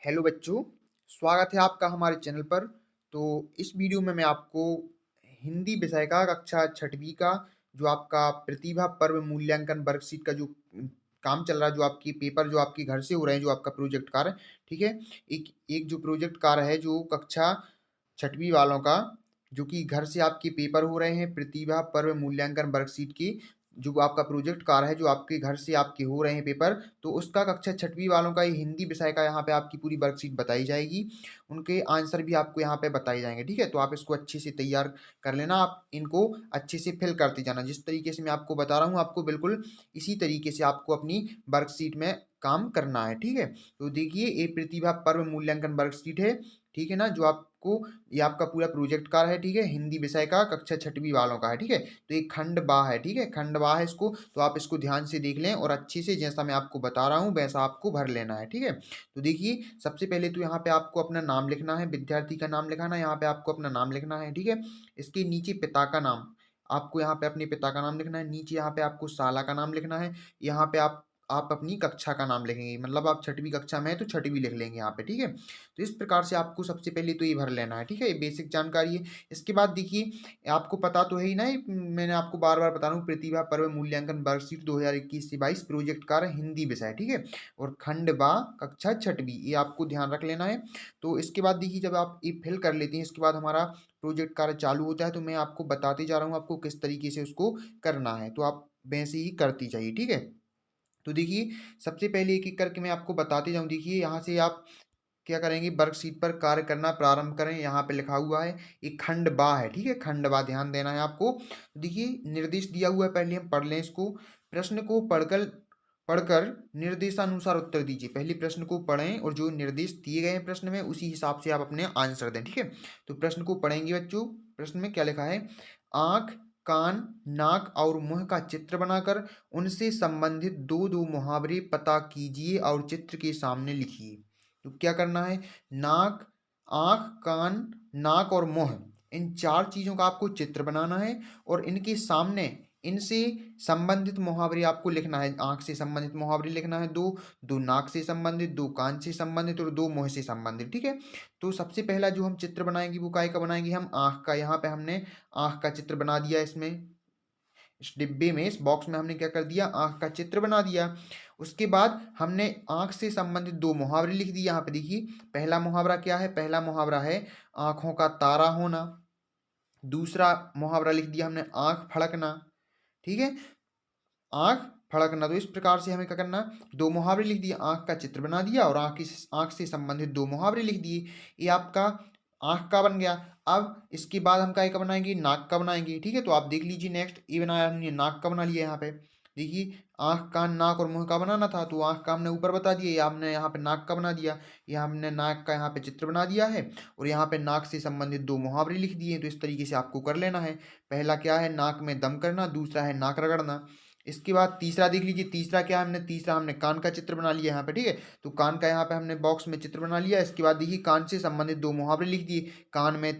Hello बच्चों, स्वागत है आपका हमारे चैनल पर। तो इस वीडियो में मैं आपको हिंदी विषय का कक्षा छठवीं का जो आपका प्रतिभा पर्व मूल्यांकन वर्कशीट का जो काम चल रहा है, जो आपकी पेपर जो आपके घर से हो रहे हैं, जो आपका प्रोजेक्ट कार्य, ठीक है। एक एक जो प्रोजेक्ट कार्य है जो कक्षा छठवीं वालों का, जो कि घर से आपके पेपर हो रहे हैं प्रतिभा पर्व मूल्यांकन वर्कशीट की, जो आपका प्रोजेक्ट कार्य है जो आपके घर से आपके हो रहे हैं पेपर, तो उसका कक्षा छठवीं वालों का ये हिंदी विषय का यहाँ पे आपकी पूरी वर्कशीट बताई जाएगी। उनके आंसर भी आपको यहाँ पे बताए जाएंगे, ठीक है। तो आप इसको अच्छे से तैयार कर लेना, आप इनको अच्छे से फिल करते जाना। जिस तरीके से मैं आपको बता रहा हूँ, आपको बिल्कुल इसी तरीके से आपको अपनी वर्कशीट में काम करना है, ठीक है। तो देखिए, ये प्रतिभा पर्व मूल्यांकन वर्कशीट है, ठीक है ना, जो आपको ये आपका पूरा प्रोजेक्ट कार्य है, ठीक है, हिंदी विषय का कक्षा छठवीं वालों का है, ठीक है। तो एक खंड बा है, ठीक है, खंड बा है इसको, तो आप इसको ध्यान से देख लें और अच्छे से जैसा मैं आपको बता रहा हूँ वैसा आपको भर लेना है, ठीक है। तो देखिए, सबसे पहले तो यहाँ पे आपको अपना नाम लिखना है, विद्यार्थी का नाम लिखाना है, यहाँ पे आपको अपना नाम लिखना है, ठीक है। इसके नीचे पिता का नाम, आपको यहाँ पे अपने पिता का नाम लिखना है। नीचे यहाँ पे आपको शाला का नाम लिखना है। यहाँ पे आप अपनी कक्षा का नाम लिखेंगे, मतलब आप छठवीं कक्षा में है तो छठवीं लिख लेंगे यहाँ पे, ठीक है। तो इस प्रकार से आपको सबसे पहले तो ये भर लेना है, ठीक है। ये बेसिक जानकारी है। इसके बाद देखिए, आपको पता तो है ही ना, मैंने आपको बार बार बता रहा हूँ, प्रतिभा पर्व मूल्यांकन वर्कशीट 2021 से 22 प्रोजेक्ट कार्य हिंदी विषय, ठीक है। और खंड बा कक्षा छठवीं, ये आपको ध्यान रख लेना है। तो इसके बाद देखिए, जब आप ये फिल कर लेते हैं, इसके बाद हमारा प्रोजेक्ट कार्य चालू होता है। तो मैं आपको बताते जा रहा हूँ आपको किस तरीके से उसको करना है, तो आप वैसे ही करती जाइए, ठीक है। तो देखिए, सबसे पहले एक एक करके मैं आपको बताते जाऊँ। देखिए, यहाँ से आप क्या करेंगे, वर्कशीट पर कार्य करना प्रारंभ करें। यहाँ पे लिखा हुआ है एक खंड बा है, ठीक है, खंड बा ध्यान देना है आपको। देखिए, निर्देश दिया हुआ है, पहले हम पढ़ लें इसको। प्रश्न को पढ़कर निर्देशानुसार उत्तर दीजिए। पहले प्रश्न को पढ़ें और जो निर्देश दिए गए हैं प्रश्न में उसी हिसाब से आप अपने आंसर दें, ठीक है। तो प्रश्न को पढ़ेंगे बच्चों। प्रश्न में क्या लिखा है, आंख, कान, नाक और मुंह का चित्र बनाकर उनसे संबंधित दो दो मुहावरे पता कीजिए और चित्र के सामने लिखिए। तो क्या करना है, नाक, आंख, कान, नाक और मुंह, इन चार चीजों का आपको चित्र बनाना है और इनके सामने इनसे संबंधित मुहावरे आपको लिखना है। आंख से संबंधित मुहावरे लिखना है दो, दो नाक से संबंधित, दो कान से संबंधित और दो मुंह से संबंधित, ठीक है। तो सबसे पहला जो हम चित्र बनाएंगे वो काय का बनाएंगे, हम आंख का। यहाँ पे हमने आंख का चित्र बना दिया, इसमें इस डिब्बे में, इस बॉक्स में हमने क्या कर दिया, आंख का चित्र बना दिया। उसके बाद हमने आंख से संबंधित दो मुहावरे लिख दिए। यहाँ पे देखिए, पहला मुहावरा क्या है, पहला मुहावरा है आंखों का तारा होना। दूसरा मुहावरा लिख दिया हमने आंख फड़कना, ठीक है, आंख फड़कना। तो इस प्रकार से हमें क्या करना, दो मुहावरे लिख दिए, आंख का चित्र बना दिया और आंख से संबंधित दो मुहावरे लिख दिए। ये आपका आंख का बन गया। अब इसके बाद हम क्या बनाएंगे, नाक का बनाएंगे, ठीक है। तो आप देख लीजिए, नेक्स्ट ये बनाया हमने, नाक का बना लिया। यहाँ पे देखिए, आंख, कान, नाक और मुंह का बनाना था, तो आंख का हमने ऊपर बता दिया, ये हमने यहाँ पे नाक का बना दिया। ये हमने नाक का यहाँ पे चित्र बना दिया है और यहाँ पे नाक से संबंधित दो मुहावरे लिख दिए। तो इस तरीके से आपको कर लेना है। पहला क्या है, नाक में दम करना, दूसरा है नाक रगड़ना। इसके बाद तीसरा देख लीजिए, तीसरा क्या है, हमने तीसरा हमने कान का चित्र बना लिया यहाँ पे, ठीक है। तो कान का यहाँ पे हमने बॉक्स में चित्र बना लिया। इसके बाद देखिए, कान से संबंधित दो मुहावरे लिख दिए, कान में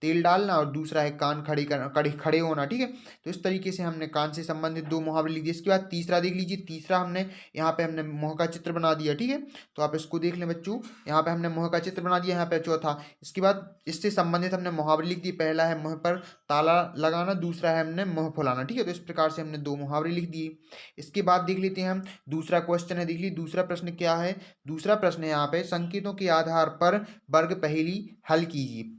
तेल डालना और दूसरा है कान खड़े होना, ठीक है। तो इस तरीके से हमने कान से संबंधित दो मुहावरे लिख दिए। इसके बाद तीसरा देख लीजिए, तीसरा हमने यहाँ पे हमने मुंह का चित्र बना दिया, ठीक है। तो आप इसको देख लें बच्चों, यहाँ पे हमने मुंह का चित्र बना दिया। यहाँ पे चौथा, इसके बाद इससे संबंधित हमने मुहावरे लिख दिए। पहला है मुंह पर ताला लगाना, दूसरा है हमने मुंह फुलाना, ठीक है। तो इस प्रकार से हमने दो मुहावरे लिख दिए। इसके बाद देख लेते हैं हम दूसरा क्वेश्चन है, देख लीजिए दूसरा प्रश्न क्या है। दूसरा प्रश्न है यहाँ पे, संकेतों के आधार पर वर्ग पहेली हल कीजिए।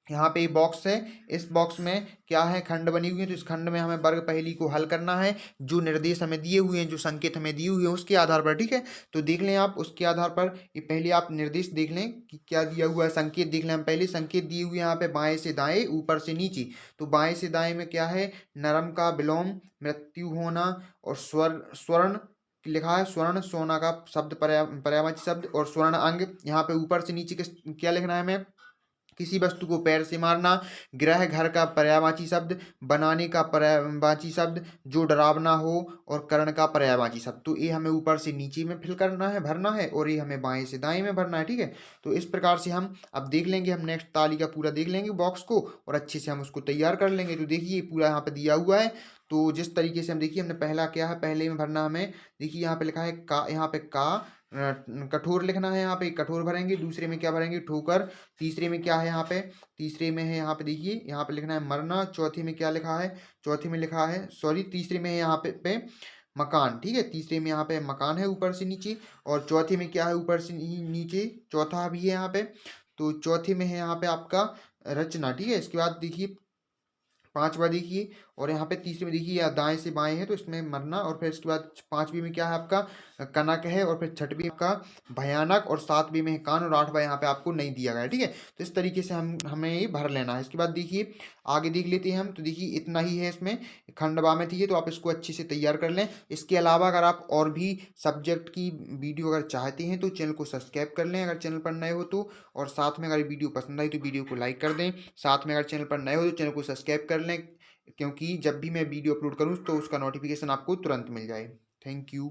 यहाँ पे बॉक्स है, इस बॉक्स में क्या है, खंड बनी हुई है। तो इस खंड में हमें वर्ग पहेली को हल करना है, जो निर्देश हमें दिए हुए हैं, जो संकेत हमें दिए हुए हैं उसके आधार पर, ठीक है। तो देख लें आप उसके आधार पर, ये पहले आप निर्देश देख लें कि क्या दिया हुआ है, संकेत देख लें। हम पहले संकेत दिए हुए यहाँ पे बाएं से दाएं, ऊपर से नीचे। तो बाएं से दाएं में क्या है, नरम का विलोम, मृत्यु होना और स्वर्ण लिखा है, स्वर्ण सोना का शब्द, पर्यायवाची शब्द और स्वर्ण अंग। यहाँ पे ऊपर से नीचे क्या लिखना है हमें, किसी वस्तु को पैर से मारना, गृह घर का पर्यायवाची शब्द, बनाने का पर्यायवाची शब्द, जो डरावना हो, और कर्ण का पर्यायवाची शब्द। तो ये हमें ऊपर से नीचे में फिल करना है, भरना है, और ये हमें बाएं से दाएं में भरना है, ठीक है। तो इस प्रकार से हम अब देख लेंगे, हम नेक्स्ट तालिका पूरा देख लेंगे बॉक्स को और अच्छे से हम उसको तैयार कर लेंगे। तो देखिए, पूरा यहाँ पे दिया हुआ है। तो जिस तरीके से हम देखिए, हमने पहला क्या है, पहले में भरना हमें, देखिए यहाँ पे लिखा है का, यहाँ पे का कठोर लिखना है, यहाँ पे कठोर भरेंगे। दूसरे में क्या भरेंगे, ठोकर। तीसरे में क्या है यहाँ पे, तीसरे में है यहाँ पे देखिए, यहाँ पे लिखना है मरना। चौथे में क्या लिखा है, चौथे में लिखा है, सॉरी तीसरे में है यहाँ पे मकान। ठीक है, तीसरे में यहाँ पे मकान है ऊपर से नीचे, और चौथे में क्या है, ऊपर से नीचे चौथा भी है यहाँ पे। तो चौथे में है यहाँ पे आपका रचना। ठीक है, इसके बाद देखिए पांचवा देखिए, और यहाँ पे तीसरे में देखिए या दाएं से बाएं है, तो इसमें मरना। और फिर इसके बाद पांचवी में क्या है आपका कनक है, और फिर छठवीं का भयानक, और सातवीं में है कान, और आठवां यहाँ पे आपको नहीं दिया गया है। ठीक है, तो इस तरीके से हमें ये भर लेना है। इसके बाद देखिए आगे देख लेते हैं हम। तो देखिए इतना ही है इसमें, खंडवा में थी ये, तो आप इसको अच्छे से तैयार कर लें। इसके अलावा अगर आप और भी सब्जेक्ट की वीडियो अगर चाहते हैं तो चैनल को सब्सक्राइब कर लें अगर चैनल पर नए हो तो। और साथ में अगर वीडियो पसंद आई तो वीडियो को लाइक कर दें। साथ में अगर चैनल पर नए हो तो चैनल को सब्सक्राइब कर लें, क्योंकि जब भी मैं वीडियो अपलोड करूँ तो उसका नोटिफिकेशन आपको तुरंत मिल जाए। Thank you.